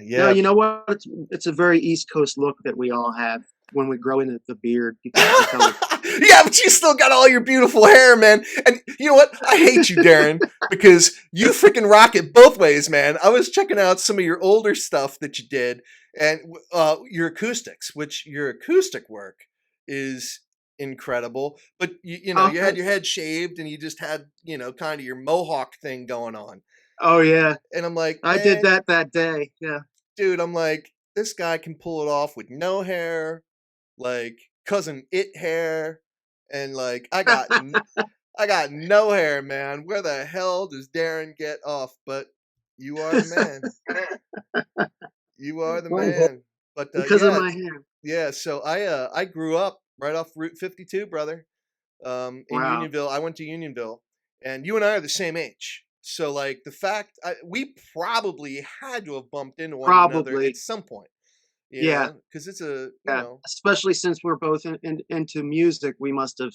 No, yeah. you know what? It's a very East Coast look that we all have when we grow into the beard. You can tell it. Yeah, but you still got all your beautiful hair, man. And you know what? I hate you, Darren, because you freaking rock it both ways, man. I was checking out some of your older stuff that you did, and your acoustics, which your acoustic work is incredible. But Oh, you had your thanks. head shaved, and you just had, kind of your mohawk thing going on. Oh yeah, And I'm like, I did man, that day. Yeah. dude, I'm like, this guy can pull it off with no hair, like cousin it hair, and like I got no hair, man. Where the hell does Darren get off? But you are the man. You are the Well, man. But because of my hair. yeah. So I grew up right off Route 52, brother. In Wow. Unionville. I went to Unionville, and you and I are the same age. So like the fact we probably had to have bumped into one another at Probably. some point, Yeah. because it's a Yeah. Especially since we're both into music, we must have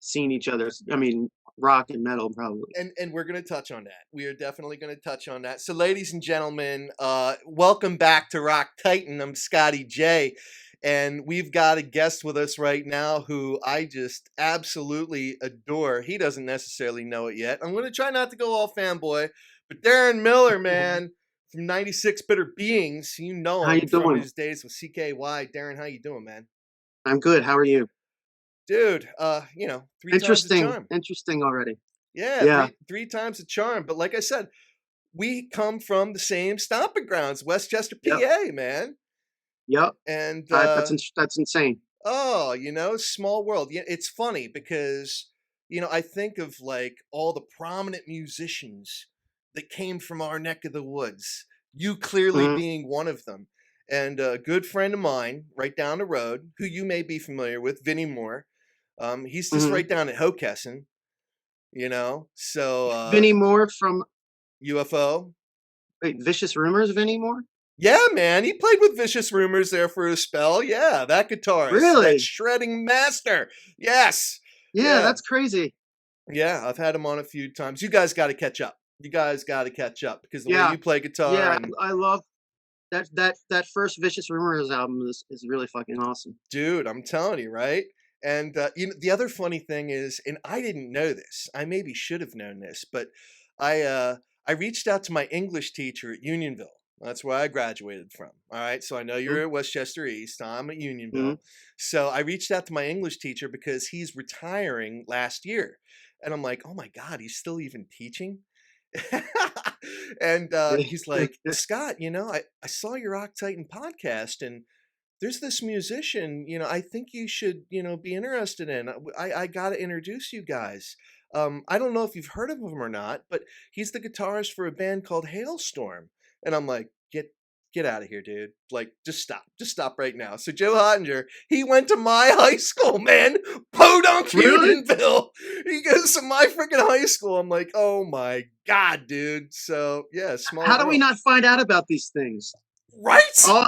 seen each other's. I mean, rock and metal, probably. and we're going to touch on that. We are definitely going to touch on that. So, ladies and gentlemen, welcome back to Rock Titan. I'm Scotty J, and we've got a guest with us right now who I just absolutely adore. He doesn't necessarily know it yet. I'm going to try not to go all fanboy, but Deron Miller, man, from 96 Bitter Beings, you know How you him from doing? his days with CKY. Darren, how you doing, man? I'm good. How are you? Dude, three times the Interesting. charm. Interesting already. Yeah, Yeah. three times the charm. But like I said, we come from the same stomping grounds, Westchester, Yep. PA, man. Yep. And That's insane. oh, small world. Yeah, it's funny because I think of like all the prominent musicians that came from our neck of the woods. You clearly Hmm. being one of them. And a good friend of mine, right down the road, who you may be familiar with, Vinny Moore. He's just Hmm. right down at Hokessen, So Vinny Moore from UFO. wait, Vicious Rumors. Vinny Moore. Yeah, man, he played with Vicious Rumors there for a spell. Yeah, that guitarist, that Really? shredding master. Yes, Yeah, yeah, that's crazy. yeah. I've had him on a few times. You guys got to catch up. You guys got to catch up because the way Yeah. you play guitar Yeah, and I love that first Vicious Rumors album is really fucking awesome. dude, I'm telling you, right? And the other funny thing is, and I didn't know this. I maybe should have known this, but I reached out to my English teacher at Unionville. That's where I graduated from. All right, so I know you're at Westchester East. I'm at Mm-hmm. Unionville. So I reached out to my English teacher because he's retiring last year, and I'm like, oh my god, he's still even teaching. And he's like, Scott, I saw your Rock Titan podcast, and there's this musician, I think you should, be interested in. I got to introduce you guys. I don't know if you've heard of him or not, but he's the guitarist for a band called Hailstorm. And I'm like, get out of here, dude. Like, just stop right now. So Joe Hottinger, he went to my high school, man. Podunk Really? Unionville. He goes to my freaking high school. I'm like, oh my God, dude. So yeah, small How do we world. not find out about these things? Right? Oh,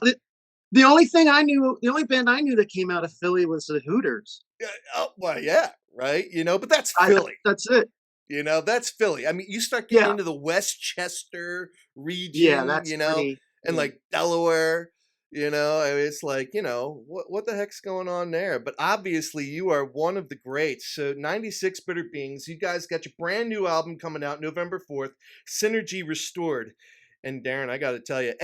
the only thing I knew, the only band I knew that came out of Philly was the Hooters. Yeah, oh, well, yeah, right. But that's I Philly. That's it. That's Philly. I mean, you start getting Yeah. into the Westchester Yeah, region, that's pretty. and Yeah. like Delaware, I mean, it's like, what the heck's going on there? But obviously, you are one of the greats. So, 96 Bitter Beings, you guys got your brand new album coming out November 4th, Synergy Restored. And Darren, I got to tell you,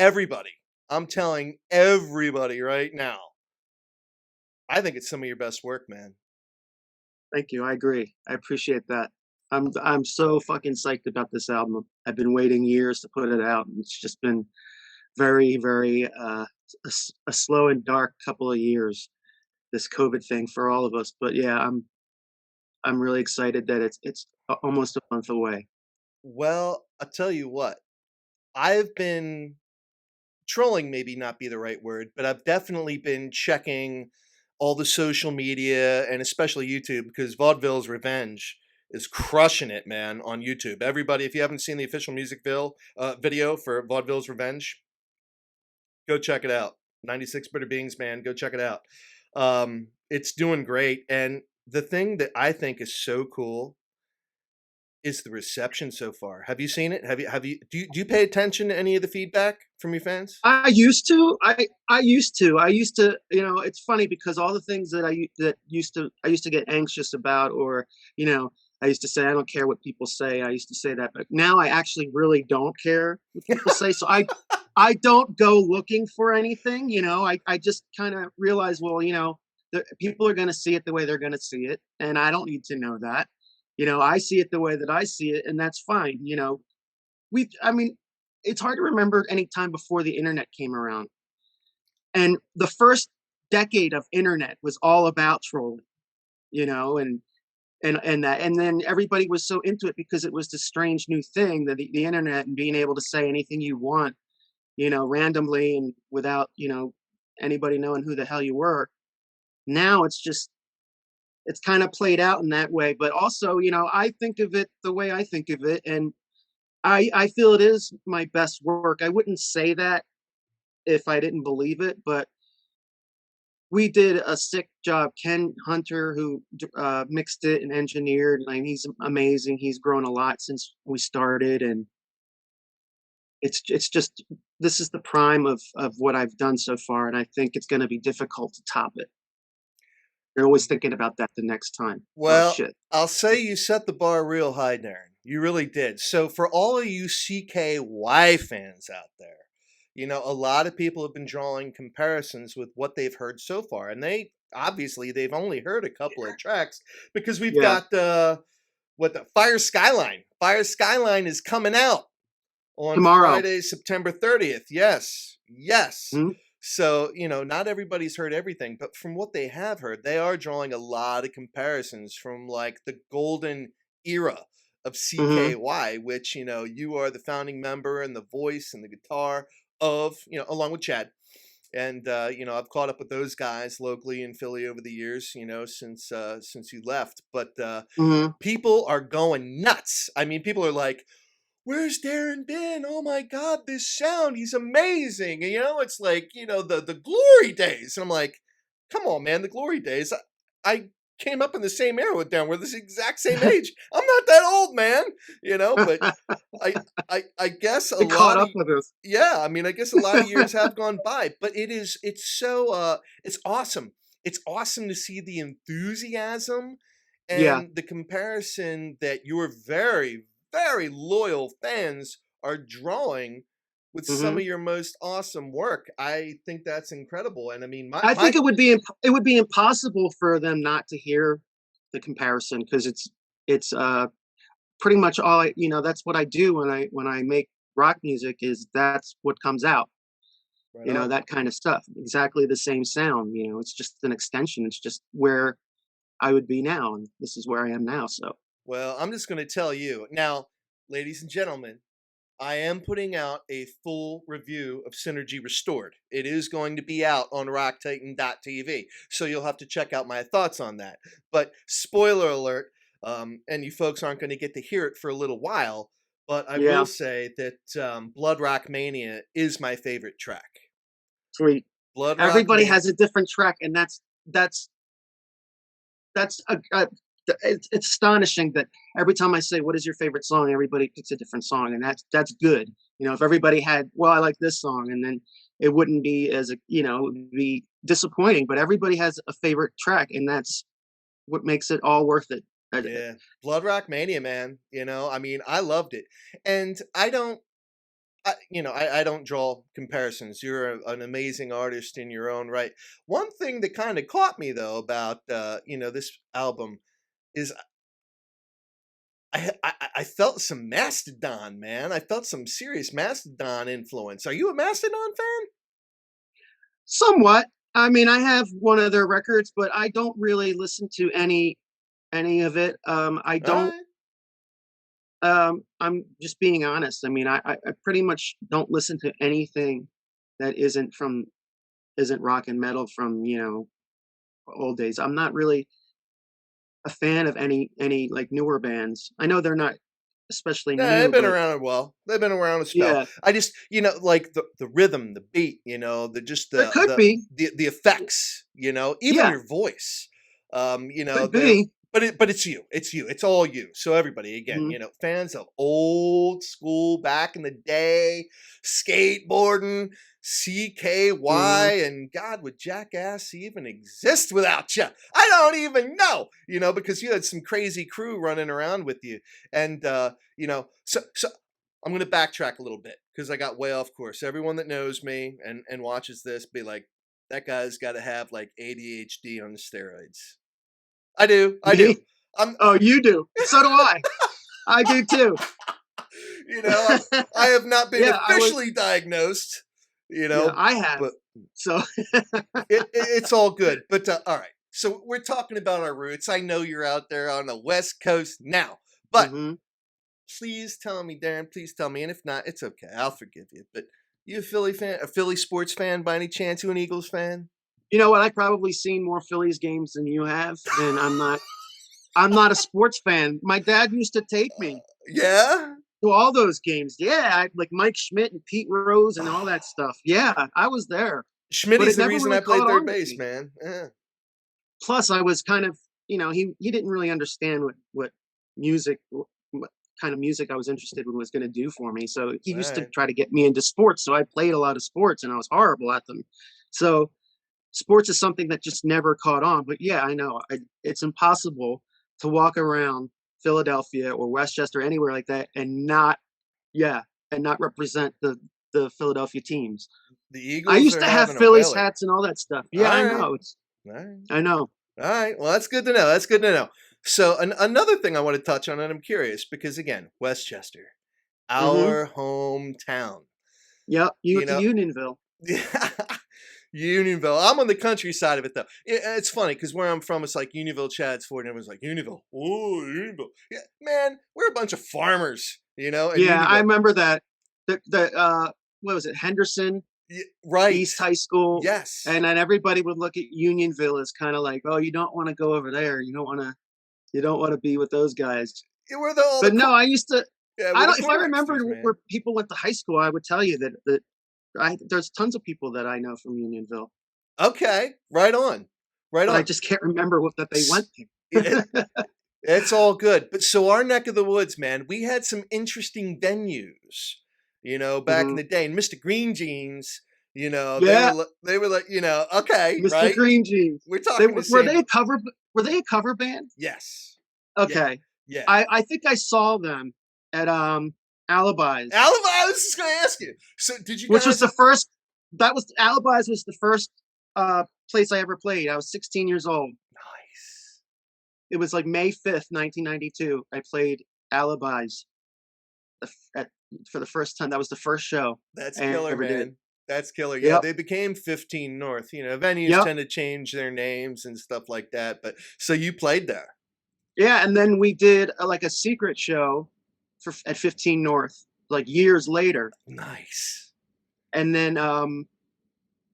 I'm telling everybody right now, I think it's some of your best work, man. Thank you. I agree. I appreciate that. I'm so fucking psyched about this album. I've been waiting years to put it out, and it's just been very, very a slow and dark couple of years. This COVID thing for all of us, but yeah, I'm really excited that it's almost a month away. Well, I'll tell you what, I've been trolling, maybe not be the right word, but I've definitely been checking all the social media and especially YouTube because Vaudeville's Revenge is crushing it, man, on YouTube. Everybody, if you haven't seen the official video for Vaudeville's Revenge, go check it out. 96 Bitter Beings, man, go check it out. It's doing great. And the thing that I think is so cool is the reception so far? Have you seen it? Do you pay attention to any of the feedback from your fans? I used to. I used to. You know, it's funny because all the things that I used to get anxious about, or you know, I used to say I don't care what people say. I used to say that, but now I actually really don't care what people say. So I don't go looking for anything. You know, I just kind of realize, well, you know, people are going to see it the way they're going to see it, and I don't need to know that. You know, I see it the way that I see it, and that's fine. You know, I mean, it's hard to remember any time before the internet came around. And the first decade of internet was all about trolling, you know, and then everybody was so into it because it was this strange new thing, that the internet, and being able to say anything you want, you know, randomly and without, you know, anybody knowing who the hell you were. Now it's kind of played out in that way. But also, you know, I think of it the way I think of it, and I feel it is my best work. I wouldn't say that if I didn't believe it, but we did a sick job. Ken Hunter, who mixed it and engineered, like he's amazing. He's grown a lot since we started, and it's just, this is the prime of what I've done so far, and I think it's going to be difficult to top it. You're always thinking about that the next time. Oh Well, shit! I'll say you set the bar real high, Darren. You really did. So for all of you CKY fans out there, you know, a lot of people have been drawing comparisons with what they've heard so far, and they've only heard a couple of tracks because we've Yeah. got the Fire Skyline. Fire Skyline is coming out on Tomorrow. Friday, September 30th. Yes. Yes. Hmm? So, you know, not everybody's heard everything, but from what they have heard, they are drawing a lot of comparisons from like the golden era of Hmm. CKY, which, you know, you are the founding member and the voice and the guitar of, you know, along with Chad. And you know, I've caught up with those guys locally in Philly over the years, you know, since you left. But Hmm. people are going nuts. I mean, people are like, where's Darren been? Oh my God, this sound, he's amazing. And, you know, it's like, you know, the glory days. And I'm like, come on, man, the glory days. I came up in the same era with Darren. We're the exact same age. I'm not that old, man. You know, but I I guess a It caught lot of up with us. yeah, I mean, I guess a lot of years have gone by, but it's so it's awesome. It's awesome to see the enthusiasm Yeah. and the comparison that your very, very loyal fans are drawing with some Hmm. of your most awesome work. I think that's incredible. And I mean, I think my it would be impossible for them not to hear the comparison, because it's pretty much all you know. That's what I do when I make rock music. Is that's what comes out. right You know, on. that kind of stuff. Exactly the same sound. You know, it's just an extension. It's just where I would be now, and this is where I am now. So Well, I'm just going to tell you now, ladies and gentlemen, I am putting out a full review of Synergy Restored. It is going to be out on rocktitan.tv, so you'll have to check out my thoughts on that. But spoiler alert, and you folks aren't going to get to hear it for a little while, but I will yeah, say that Blood Rock Mania is my favorite track. sweet. Blood Rock Everybody Mania. has a different track, and that's that's it's astonishing that every time I say what is your favorite song, everybody picks a different song, and that's good. You know, if everybody had, well, I like this song, and then it wouldn't be as a, you know, it would be disappointing. But everybody has a favorite track, and that's what makes it all worth it. Yeah, Blood Rock Mania, man. You know, I mean, I loved it, and I don't draw comparisons. You're an amazing artist in your own right. One thing that kind of caught me though about you know, this album is I felt some Mastodon, man. I felt some serious Mastodon influence. Are you a Mastodon fan? Somewhat. I mean, I have one of their records, but I don't really listen to any of it. I All don't. right. I'm just being honest. I mean, I pretty much don't listen to anything that isn't rock and metal from, you know, old days. I'm not really a fan of any like newer bands. I know they're not especially Yeah, they've new, been but around a while. They've been around a spell. yeah, I just, you know, like the rhythm, the beat, you know, the just there could be. the effects, you know, even Yeah, your voice. You know, could be. but it's you. It's you. It's all you. So everybody, again, Mhm. fans of old school back in the day, skateboarding, CKY, Mhm. and God, would Jackass even exist without you? I don't even know, because you had some crazy crew running around with you. And so I'm gonna backtrack a little bit because I got way off course. Everyone that knows me and watches this be like, that guy's gotta have like ADHD on the steroids. I do. I do. Me? I'm, Oh, you do. So do I. I do too. you know, I, I have not been Yeah, I was. officially diagnosed, Yeah, I have. but So. it's all good. But all right. So we're talking about our roots. I know you're out there on the West Coast now, but Mhm. please tell me, Darren, please tell me. And if not, it's okay. I'll forgive you. But you a Philly fan, a Philly sports fan by any chance? You an Eagles fan? You know what? I've probably seen more Phillies games than you have, and I'm not a sports fan. My dad used to take me Yeah. to all those games. Yeah, like Mike Schmidt and Pete Rose and all that stuff. Yeah, I was there, but Schmitty's it the never reason I really played caught third on with base, me. man. Yeah. Plus, I was kind of, he didn't really understand what music, what kind of music I was interested in was going to do for me. So he All used to right. try to get me into sports. So I played a lot of sports, and I was horrible at them. So sports is something that just never caught on. But yeah, I know it's impossible to walk around Philadelphia or Westchester, anywhere like that, yeah, and not represent the Philadelphia teams. The I Eagles used are to have having a Phillies whaler. hats and all that stuff. Yeah, All I right. know. All right. I know. All right. Well, that's good to know. That's good to know. So, another thing I want to touch on, and I'm curious because, again, Westchester, Mm-hmm. our hometown. Yep. You You went to know, Unionville. Unionville. I'm on the countryside of it, though. It's funny because where I'm from, it's like Unionville, Chadds Ford, and everyone's like, Unionville. Oh, Unionville. Yeah, man, we're a bunch of farmers, and Yeah, I Unionville. remember that. The what was it? Henderson Right. East High School, Yes. and then everybody would look at Unionville as kind of like, oh, you don't want to go over there. You don't want to be with those guys. Yeah, we're all the But no, I used to. yeah, we're I the don't. If I corner remembered extras, where man. people went to high school, I would tell you that there's tons of people that I know from Unionville, Okay, right on, right but I on. just can't remember what that they went It, to. it's all good. But so our neck of the woods, man, we had some interesting venues, back in Hmm. the day. And Mr. Green Jeans, Yeah, they were like, okay, Mr. right? Green Jeans. We're They talking the were same. they a cover? Were they a cover band? Yes. Yeah. Okay. Yeah. I think I saw them at Alibis, Alibi, I was just gonna ask you. So did you which was guys the first. That was Alibis was the first place I ever played. I was 16 years old. nice. It was like May 5th, 1992. I played Alibis at, for the first time. That was the first show That's I killer, ever did. man. That's killer. Yeah, Yep. they became 15 North. Venues Yep. tend to change their names and stuff like that. But so you played there. Yeah, and then we did like a secret show at 15 North, like years later. Nice. And then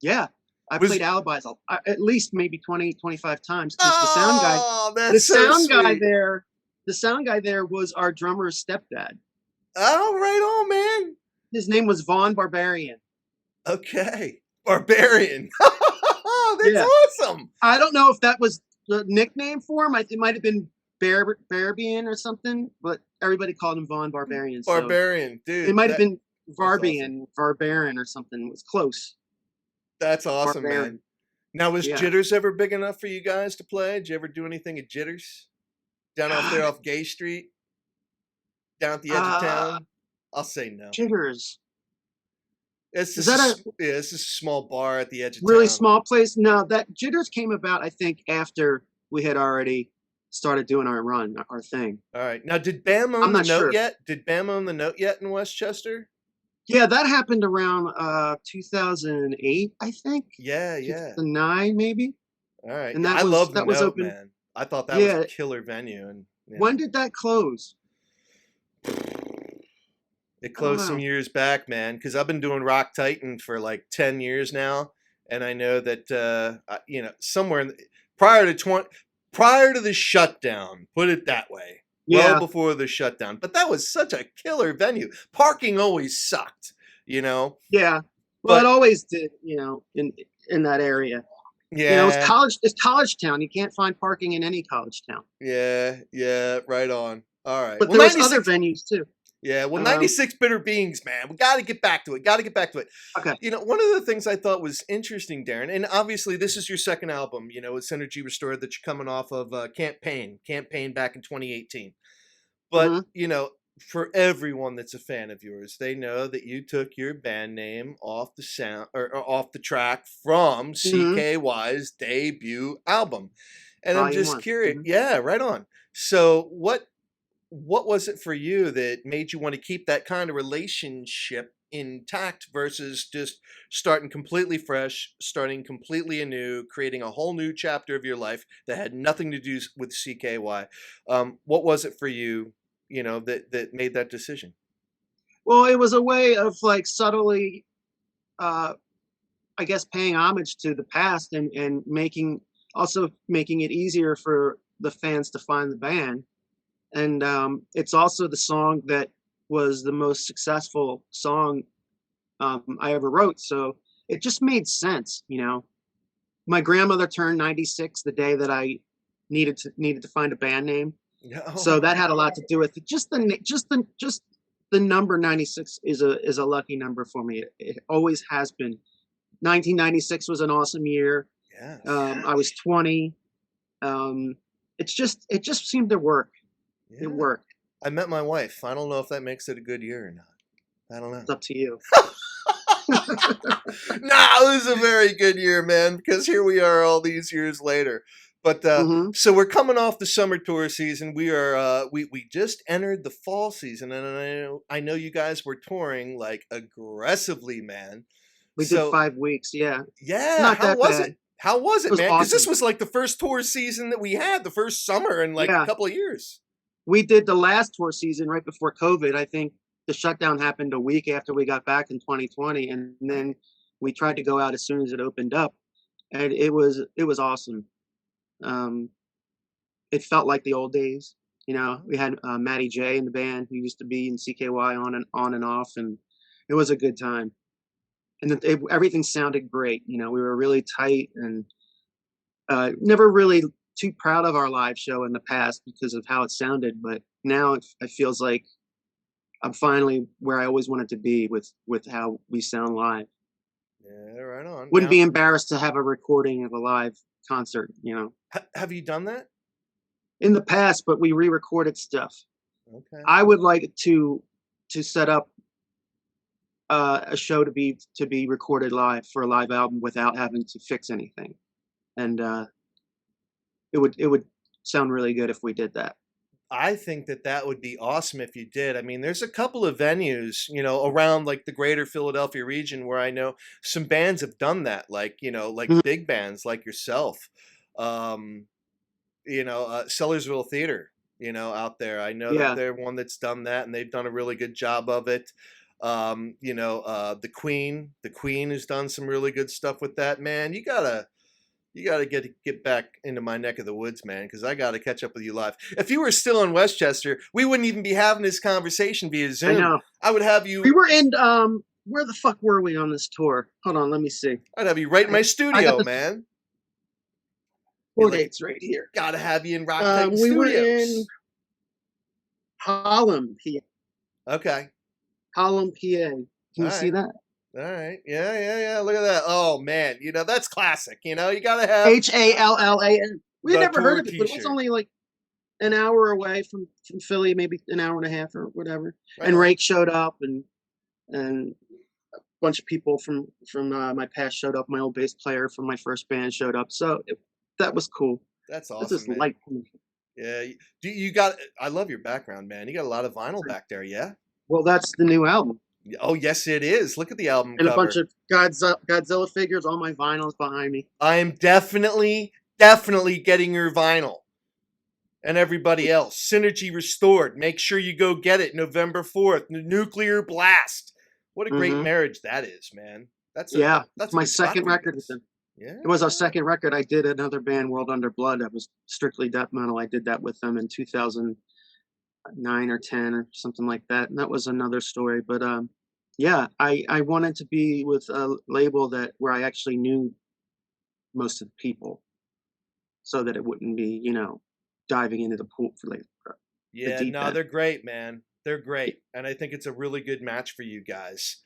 yeah, I played Was Alibis at least maybe 20, 25 times because oh, the that's so sound guy sweet. there, the sound guy there was our drummer's stepdad. Oh, right on, man. His name was Vaughn Barbarian. Okay. Barbarian. That's Yeah, awesome. I don't know if that was the nickname for him. It might have been Barbarian or something, but everybody called him Vaughn Barbarian. So Barbarian, it dude. might have been That's awesome. Varbian, Barbarian or something. It was close. That's awesome, man. Barbarian. Now, was Yeah. Jitters ever big enough for you guys to play? Did you ever do anything at Jitters? Down off there God. off Gay Street? Down at the edge of Uh, town? I'll say no. Jitters. It's Is just that a yeah, it's just a small bar at the edge of really town. small place? No, that Jitters came about, I think, after we had already started doing our run, our thing. All right. Now, did Bam I'm own the not note sure. yet? Did Bam own the note yet in Westchester? Yeah, that happened around 2008, I think. Yeah, yeah. 2009, maybe. All right. And Yeah, I love the that was note, open. man. I thought that was a Yeah. killer venue, and When did that close? it I don't closed some know. years back, man. Because I've been doing Rock Titan for like 10 years now, and I know that somewhere prior to the shutdown, put it that way, well Yeah, before the shutdown. But that was such a killer venue. Parking always sucked, yeah. Well, it but always did, in that area. You know, Yeah, it's college town. You can't find parking in any college town. yeah, right on. All right. But Well, there was other 96. venues too. Yeah, well, Um, 96 Bitter Beings, man. We got to get back to it. Got to get back to it. okay. One of the things I thought was interesting, Darren, and obviously this is your second album, it's Energy Restored that you're coming off of Campaign back in 2018. But, Hmm. for everyone that's a fan of yours, they know that you took your band name off the sound or off the track from Hmm. CKY's debut album. And I'm Volume just one. curious. Hmm. Yeah, right on. So what was it for you that made you want to keep that kind of relationship intact versus just starting completely fresh, starting completely anew, creating a whole new chapter of your life that had nothing to do with CKY? What was it for you, that made that decision? Well, it was a way of like subtly, uh, I guess, paying homage to the past and making it easier for the fans to find the band. And it's also the song that was the most successful song I ever wrote. So it just made sense, you know. My grandmother turned 96 the day that I needed to find a band name, Yeah. so Oh, that had a lot to do with it. Just the number 96 is a lucky number for me. It always has been. 1996 was an awesome year. yes. I was 20. It just seemed to work. It Yeah. worked. I met my wife. I don't know if that makes it a good year or not. I don't know. It's up to you. Nah, it was a very good year, man, because here we are all these years later. But Hmm. so we're coming off the summer tour season. We just entered the fall season, and I know you guys were touring like aggressively, man. We did So 5 weeks. Yeah, it's yeah, not how that was bad. it? How was It it, was man? Because this awesome. was like the first tour season that we had, the first summer in like a Yeah, couple of years. we did the last tour season right before COVID. I think the shutdown happened a week after we got back in 2020, and then we tried to go out as soon as it opened up, and it was awesome. Um, it felt like the old days. You know, we had Matty J in the band who used to be in CKY on and off, and it was a good time. And everything sounded great. You know, we were really tight and never really too proud of our live show in the past because of how it sounded, but now it feels like I'm finally where I always wanted to be with how we sound live. Yeah, right on. Wouldn't Now, be embarrassed to have a recording of a live concert, you know, have you done that? in the past, but we re-recorded stuff. Okay. I would like to set up a show to be recorded live for a live album without having to fix anything, and it would sound really good if we did that. I think that would be awesome if you did. I mean, there's a couple of venues, around like the greater Philadelphia region where I know some bands have done that, like, like Mhm. big bands like yourself. Um, Sellersville Theater, out there. I know that Yeah, they're one that's done that and they've done a really good job of it. The Queen has done some really good stuff with that, man. You gotta get back into my neck of the woods, man, because I gotta catch up with you live. If you were still in Westchester, we wouldn't even be having this conversation via I Zoom. know. I would have We you. were in where the fuck were we on this tour? Hold on, let me see. I'd have you right in I my I got studio, the man. Be tour like, dates right here. gotta have you in Rock Titan We were in Studios. Harlem, PA. Okay. Harlem, PA. Can All you see right. that? All right. Yeah, yeah, yeah. Look at that. Oh man, that's classic. You gotta have HALLAN. We had the never heard tour of it, but it was T-shirt. only like an hour away from Philly, maybe an hour and a half or whatever. Right And on. Rake showed up, and a bunch of people from my past showed up. My old bass player from my first band showed up, so that was cool. That's This awesome, is man. light. Yeah. Do you got? I love your background, man. You got a lot of vinyl back there. Yeah. Well, that's the new album. Oh yes, it is. Look at the album And a bunch cover. of Godzilla figures. All my vinyls behind me. I'm definitely getting your vinyl. And everybody else. Synergy Restored. Make sure you go get it November 4th. Nuclear Blast. What a great Hmm. marriage that is, man. That's a Yeah, it's that's a my good spot second for you record with guys. them. Yeah. It was our second record. I did another band, World Under Blood, that was strictly death metal. I did that with them in 2009 or 10 or something like that, and that was another story. But yeah, I wanted to be with a label that where I actually knew most of the people, so that it wouldn't be, diving into the pool for like the Yeah, deep no, end. they're great, man. They're great, and I think it's a really good match for you guys.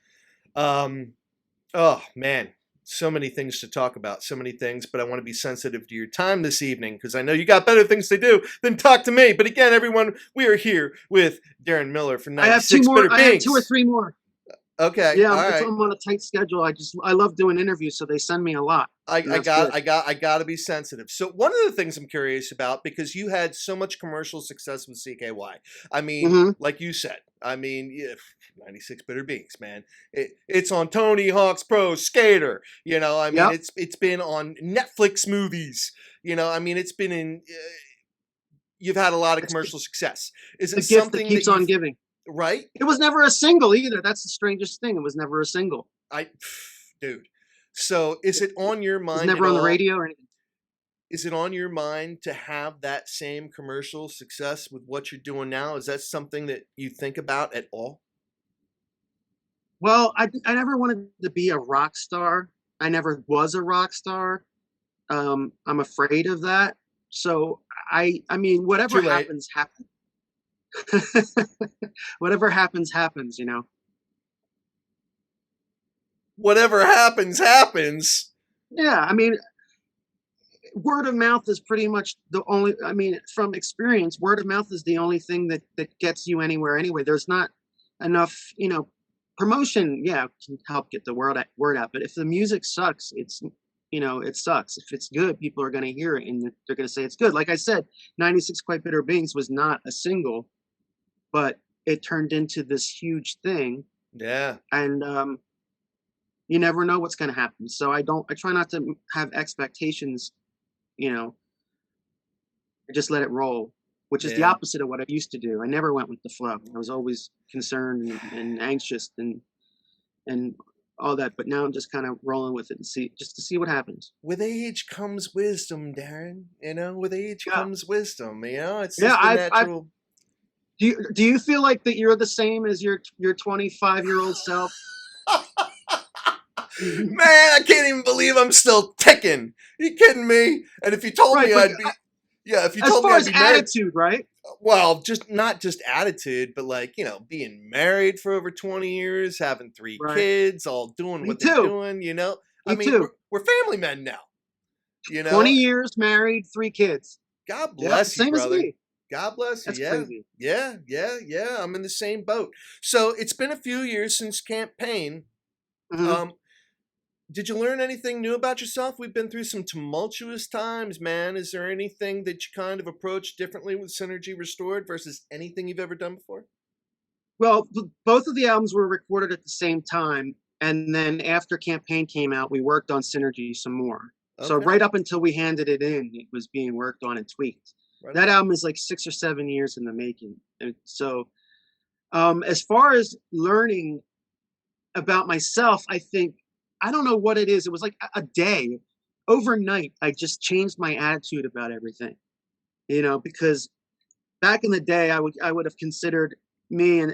Um, oh man, so many things to talk about, so many things, but I want to be sensitive to your time this evening because I know you got better things to do than talk to me. But again, everyone, we are here with Deron Miller from I have two 96 more. Bitter I have two or Beings. three more. Okay, Yeah, all right. I'm on a tight schedule. I love doing interviews, so they send me a lot, and that's good. I got to be sensitive. So one of the things I'm curious about, because you had so much commercial success with CKY. I mean, Hmm. like you said, I mean, yeah, 96 Bitter Beings, man. It's on Tony Hawk's Pro Skater. I mean, Yep. it's been on Netflix movies. I mean, it's been in. You've had a lot of It's commercial success. Is it the gift that something that keeps on you've giving. right? It was never a single either. That's the strangest thing. It was never a single. I, dude. So is it on your It was mind at never on the all? radio or anything. Is it on your mind to have that same commercial success with what you're doing now? Is that something that you think about at all? Well, I never wanted to be a rock star. I never was a rock star. I'm afraid of that. So I mean, whatever Too late. happens, happens. Whatever happens, happens. Whatever happens, happens. Yeah, I mean, word of mouth is pretty much the only. I mean, from experience, word of mouth is the only thing that gets you anywhere. Anyway, there's not enough, promotion. Yeah, can help get the word out. But if the music sucks, it sucks. If it's good, people are going to hear it and they're going to say it's good. Like I said, 96 Quite Bitter Beings was not a single, but it turned into this huge thing. Yeah. And you never know what's going to happen. So I try not to have expectations, I just let it roll, which is the Yeah. opposite of what I used to do. I never went with the flow. I was always concerned and anxious and all that. But now I'm just kind of rolling with it and just to see what happens. With age comes wisdom, Darren. With age Yeah. comes wisdom. It's Yeah. just the I've natural. do you feel like that you're the same as your 25-year-old self? Man, I can't even believe I'm still ticking. You kidding me? And if you told Right. me But I'd be, yeah, if you as told me far I'd as be married, attitude, right? well, just not just attitude, but like, being married for over 20 years, having three Right. kids, all doing Me what they're too. doing. I Me mean, we're, too. we're family men now, 20 years married, 3 kids. God Yep. bless you, Same as brother. me. God bless you. That's Yeah. crazy. Yeah. Yeah. Yeah. I'm in the same boat. So it's been a few years since campaign. Hmm. Um, did you learn anything new about yourself? We've been through some tumultuous times, man. Is there anything that you kind of approach differently with Synergy Restored versus anything you've ever done before? Well, both of the albums were recorded at the same time, and then after Campaign came out, we worked on Synergy some more. So Okay. right up until we handed it in, it was being worked on and tweaked. Right That on. album is like 6 or 7 years in the making. And so, as far as learning about myself, I don't know what it is. It was like a day, overnight. I just changed my attitude about everything. Because back in the day, I would have considered me and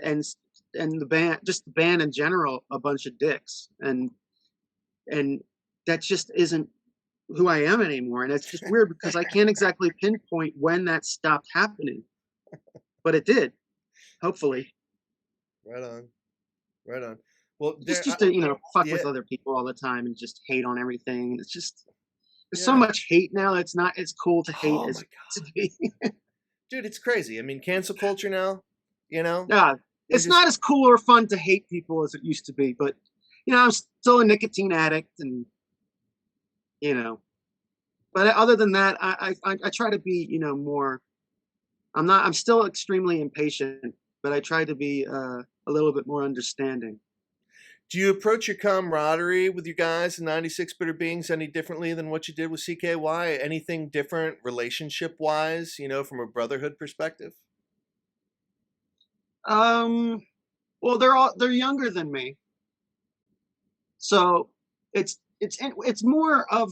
the band, just the band in general, a bunch of dicks, and that just isn't who I am anymore. And it's just weird because I can't exactly pinpoint when that stopped happening, but it did. Hopefully, Right on. Right on. Well, just there. used to fuck Yeah. with other people all the time and just hate on everything. It's just there's so Yeah. much hate now. It's not as cool to hate Oh as my it God, used to be. dude, it's crazy. I mean, cancel culture now. Yeah, They it's just not as cool or fun to hate people as it used to be, but I'm still a nicotine addict, and you know. But other than that, I try to be more. I'm not. I'm still extremely impatient, but I try to be a little bit more understanding. Do you approach your camaraderie with you guys in 96 Bitter Beings any differently than what you did with CKY? Anything different relationship wise, from a brotherhood perspective? Um, well, they're younger than me, so it's more of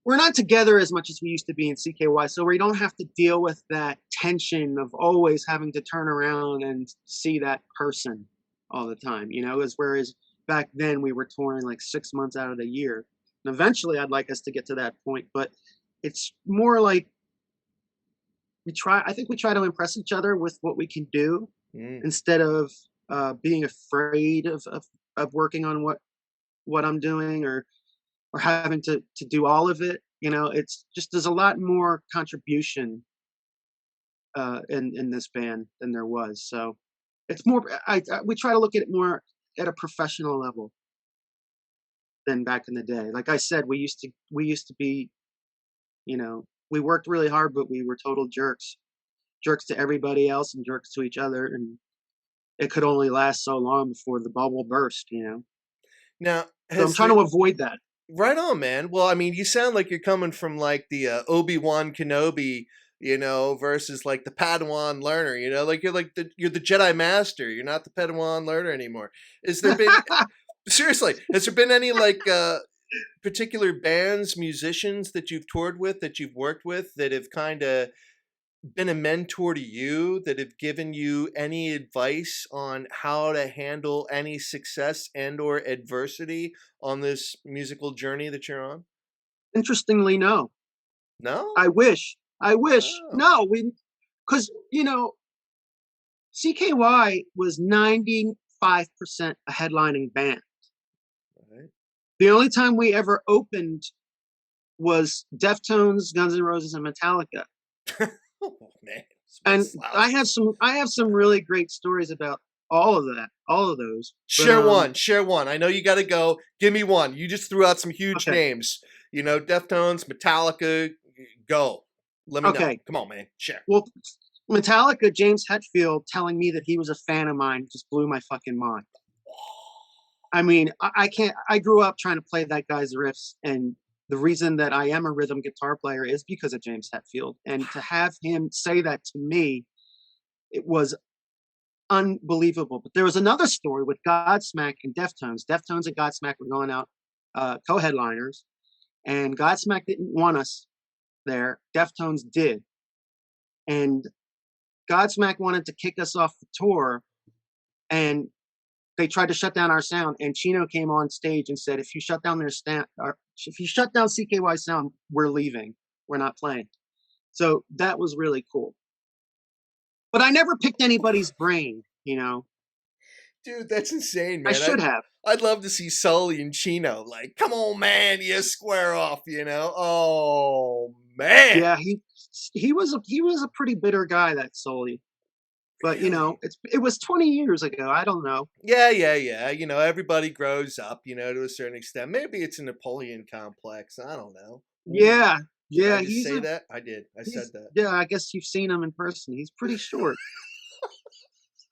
we're not together as much as we used to be in CKY, so we don't have to deal with that tension of always having to turn around and see that person all the time. As whereas back then we were touring like 6 months out of the year. And eventually I'd like us to get to that point, but it's more like I think we try to impress each other with what we can do Mm. instead of being afraid of working on what I'm doing or having to do all of it. You know, it's just there's a lot more contribution in this band than there was. So it's more we try to look at it more at a professional level than back in the day. Like I said, we used to be, you know, we worked really hard, but we were total jerks, jerks to everybody else and jerks to each other, and it could only last so long before the bubble burst. You know, Now, so I'm has trying there to avoid that. right on, man. Well, I mean, you sound like you're coming from like the Obi-Wan Kenobi, versus like the Padawan learner, like you're the Jedi master. You're not the Padawan learner anymore. Has there been seriously, has there been any like particular bands, musicians that you've toured with, that you've worked with, that have kind of been a mentor to you, that have given you any advice on how to handle any success and or adversity on this musical journey that you're on? Interestingly, no. No? I wish. I wish. Oh, No, we because CKY was 95% a headlining band. right. The only time we ever opened was Deftones, Guns N' Roses, and Metallica. Oh man, sweet And slouches. I have some really great stories about all of that, all of those. But Share one, share one. I know you got to go. Give me one. You just threw out some huge okay, names. Deftones, Metallica. Go. Let me know. okay. Come on, man. Share. Well, Metallica, James Hetfield telling me that he was a fan of mine just blew my fucking mind. I mean, I can't. I grew up trying to play that guy's riffs, and the reason that I am a rhythm guitar player is because of James Hetfield. And to have him say that to me, it was unbelievable. But there was another story with Godsmack and Deftones. Deftones and Godsmack were going out co-headliners, and Godsmack didn't want us there. Deftones did, and Godsmack wanted to kick us off the tour, and they tried to shut down our sound. And Chino came on stage and said, "If you shut down if you shut down CKY sound, we're leaving. We're not playing." So that was really cool. But I never picked anybody's brain. Dude, that's insane, I man. should have. I'd love to see Sully and Chino. Like, come on, man, you square off, Oh man. Yeah, he was a pretty bitter guy, that Soli. But Really? it was 20 years ago. I don't know. Yeah, yeah, yeah. Everybody grows up, to a certain extent. Maybe it's a Napoleon complex. I don't know. Ooh, Yeah, did I yeah, just say that? I did. I said he's that. yeah. I guess you've seen him in person. He's pretty short,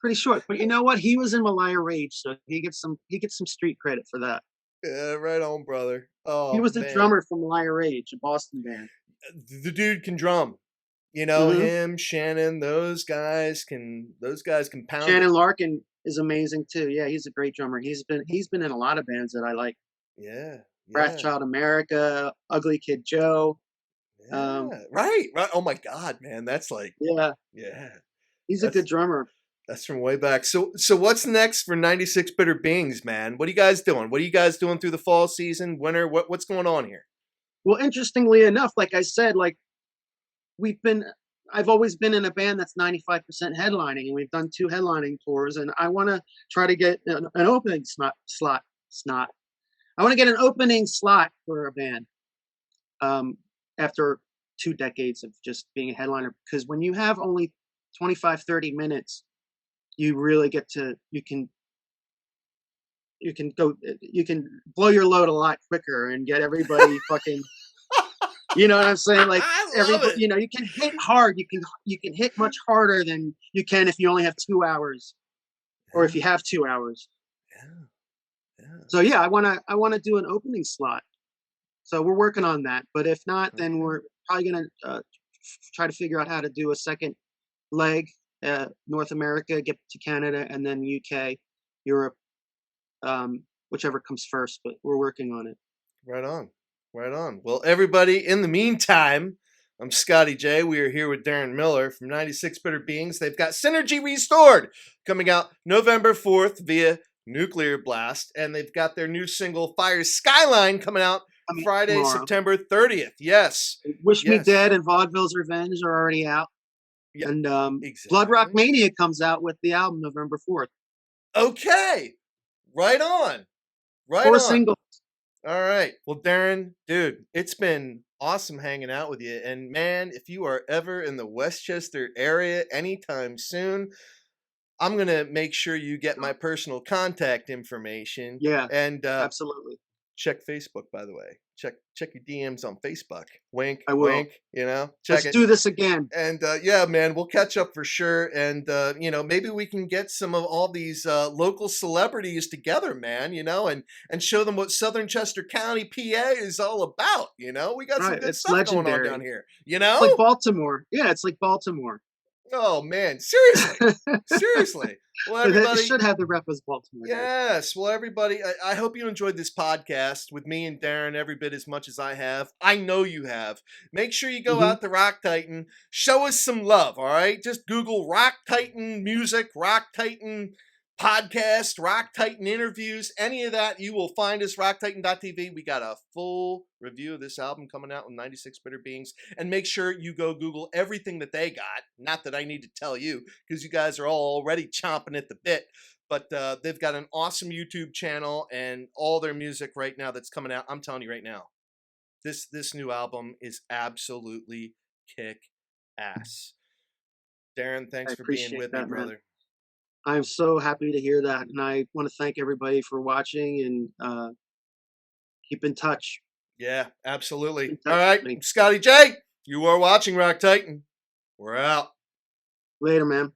pretty short. But you know what? He was in Malaya Rage, so he gets some street credit for that. Yeah, right on, brother. He Oh was the man, drummer for Malaya Rage, a Boston band. the dude can drum. Hmm. Him, Shannon, those guys can pound it. Shannon Larkin is amazing too. Yeah, he's a great drummer. He's been in a lot of bands that I like. Yeah, yeah, Wrathchild America, Ugly Kid Joe. Um, yeah. Right, right. Oh my God, man, that's like, yeah, yeah, he's a good that's drummer. that's from way back. So what's next for 96 Bitter Beings, man? What are you guys doing? What are you guys doing through the fall season, winter? What's going on here? Well, interestingly enough, like I said, like we've been I've always been in a band that's 95% headlining, and we've done 2 headlining tours, and I want to try to get an opening slot. I want to get an opening slot for a band after 2 decades of just being a headliner, because when you have only 25-30 minutes, you really get to you can blow your load a lot quicker and get everybody fucking. You know what I'm saying? Like I love everybody, it. you can hit hard. You can hit much harder than you can if you only have 2 hours, or if Yeah, you have 2 hours. yeah, yeah. So yeah, I wanna do an opening slot. So we're working on that. But if not, then Okay. we're probably gonna try to figure out how to do a second leg, North America, get to Canada, and then UK, Europe, whichever comes first. But we're working on it. Right on. Right on. Well, everybody, in the meantime, I'm Scotty J. We are here with Deron Miller from 96 Bitter Beings. They've got Synergy Restored coming out November 4th via Nuclear Blast, and they've got their new single Fire Skyline coming out Coming out Friday, tomorrow. September 30th. Yes. Wish Me Yes. Dead and Vaudeville's Revenge are already out. Yeah, And exactly. Blood Rock Mania comes out with the album November 4th. Okay. Right on. Right 4 on. singles. All right. Well, Deron, dude, it's been awesome hanging out with you. And man, if you are ever in the Westchester area anytime soon, I'm going to make sure you get my personal contact information. Yeah, And absolutely. check Facebook, by the way. Check your DMs on Facebook. Wink, I will. wink, check Let's it. do this again. And yeah, man, we'll catch up for sure. And maybe we can get some of all these local celebrities together, man. And show them what Southern Chester County, PA, is all about. We got some Right, good it's stuff going on legendary. down here. It's like Baltimore. Yeah, it's like Baltimore. Oh man, seriously, seriously. Well, everybody It should have the rep as Baltimore. Yes. Well, everybody, I hope you enjoyed this podcast with me and Deron every bit as much as I have. I know you have. Make sure you go out to Rock Titan. Show us some love, all right? Just Google Rock Titan music, Rock Titan podcast, Rock Titan interviews, any of that. You will find us, rocktitan.tv. We got a full review of this album coming out with 96 Bitter Beings. And make sure you go Google everything that they got. Not that I need to tell you, because you guys are all already chomping at the bit. But they've got an awesome YouTube channel and all their music right now that's coming out. I'm telling you right now, this new album is absolutely kick ass. Deron, thanks for being with me, brother. Man. I'm so happy to hear that, and I want to thank everybody for watching and keep in touch. Yeah, absolutely. All right, Scotty J, you are watching Rock Titan. We're out. Later, man.